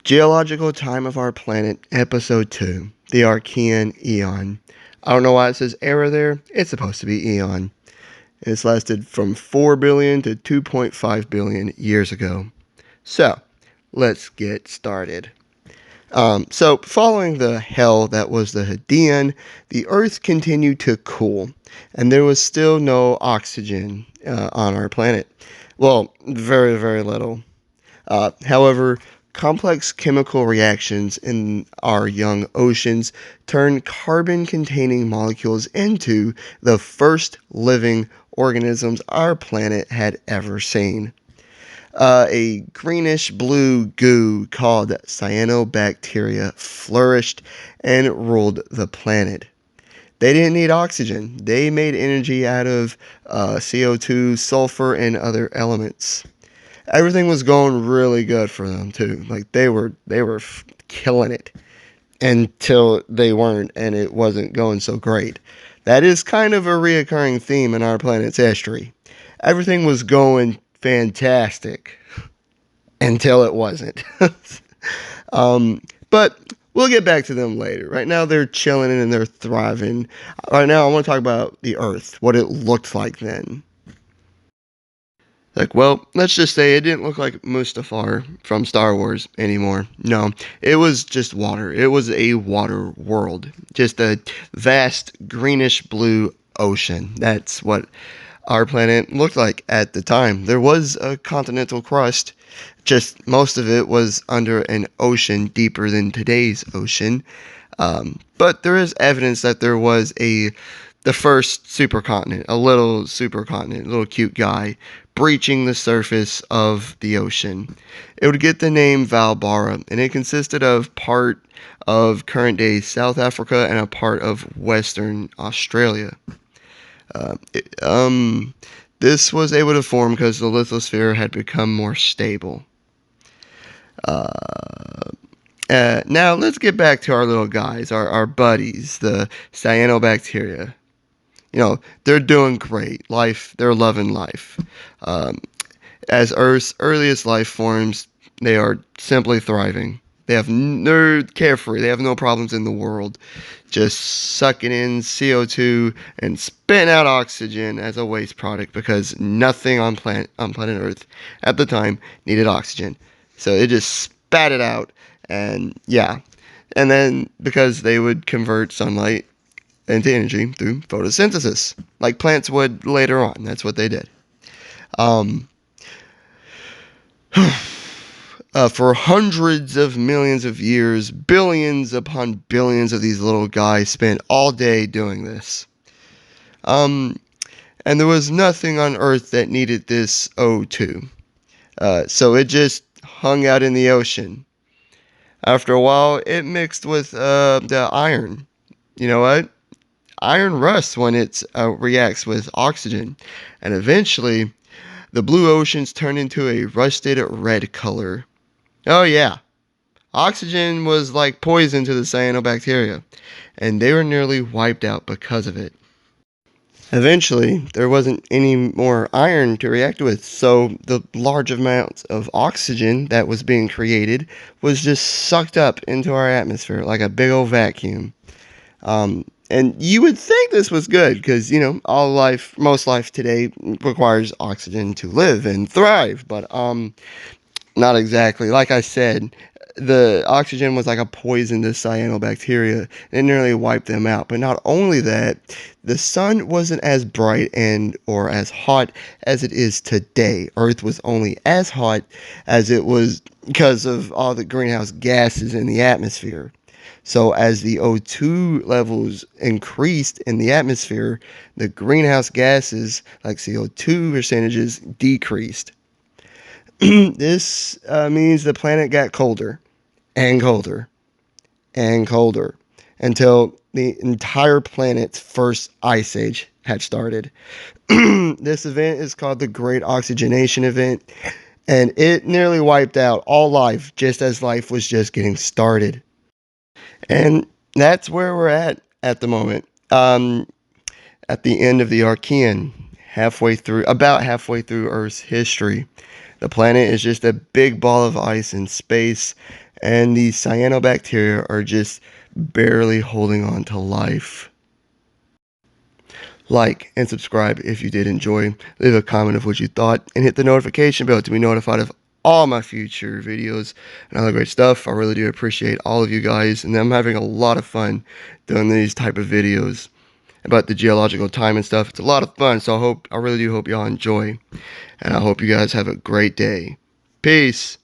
Geological time of our planet, episode 2, the Archean Eon. I don't know why it says era there. It's supposed to be Eon. It's lasted from 4 billion to 2.5 billion years ago. So, let's get started. Following the hell that was the Hadean, the Earth continued to cool, and there was still no oxygen on our planet. Well, very, very little. However, complex chemical reactions in our young oceans turn carbon containing molecules into the first living organisms our planet had ever seen. A greenish blue goo called cyanobacteria flourished and ruled the planet. They didn't need oxygen. They made energy out of CO2, sulfur, and other elements. Everything was going really good for them too. Like they were killing it until they weren't, and it wasn't going so great. That is kind of a reoccurring theme in our planet's history. Everything was going fantastic until it wasn't. But we'll get back to them later. Right now, they're chilling and they're thriving. Right now, I want to talk about the Earth, what it looked like then. Like, well, let's just say it didn't look like Mustafar from Star Wars anymore. No, it was just water. It was a water world. Just a vast greenish blue ocean. That's what our planet looked like at the time. There was a continental crust, just most of it was under an ocean deeper than today's ocean. But there is evidence that there was the first supercontinent, a little supercontinent, a little cute guy, breaching the surface of the ocean. It would get the name Valbara, and it consisted of part of current day South Africa and a part of Western Australia. Uh, it- um, this was able to form because the lithosphere had become more stable. Uh, now let's get back to our little guys, our buddies, the cyanobacteria. They're doing great. They're loving life. Um, as Earth's earliest life forms, they are simply thriving. They're carefree. They have no problems in the world. Just sucking in CO2 and spitting out oxygen as a waste product because nothing on planet Earth at the time needed oxygen. So it just spat it out, and yeah. And then because they would convert sunlight into energy through photosynthesis, like plants would later on. That's what they did. Um, for hundreds of millions of years, billions upon billions of these little guys spent all day doing this. Um, and there was nothing on Earth that needed this O2. So it just hung out in the ocean. After a while, it mixed with the iron. You know what? Iron rusts when it reacts with oxygen, and eventually the blue oceans turn into a rusted red color. Oh yeah, oxygen was like poison to the cyanobacteria, and they were nearly wiped out because of it. Eventually, there wasn't any more iron to react with, so the large amounts of oxygen that was being created was just sucked up into our atmosphere like a big old vacuum. And you would think this was good because, all life, most life today requires oxygen to live and thrive. But not exactly. Like I said, the oxygen was like a poison to cyanobacteria. It nearly wiped them out. But not only that, the sun wasn't as bright and or as hot as it is today. Earth was only as hot as it was because of all the greenhouse gases in the atmosphere. So as the O2 levels increased in the atmosphere, the greenhouse gases like CO2 percentages decreased. This means the planet got colder and colder and colder until the entire planet's first ice age had started. This event is called the Great Oxygenation Event, and it nearly wiped out all life just as life was just getting started. And that's where we're at the moment. At the end of the Archean. about halfway through Earth's history. The planet is just a big ball of ice in space, and the cyanobacteria are just barely holding on to life. Like and subscribe if you did enjoy. Leave a comment of what you thought, and hit the notification bell to be notified of all my future videos and other great stuff. I really do appreciate all of you guys, and I'm having a lot of fun doing these type of videos about the geological time and stuff. It's a lot of fun, so I really do hope y'all enjoy, and I hope you guys have a great day. Peace.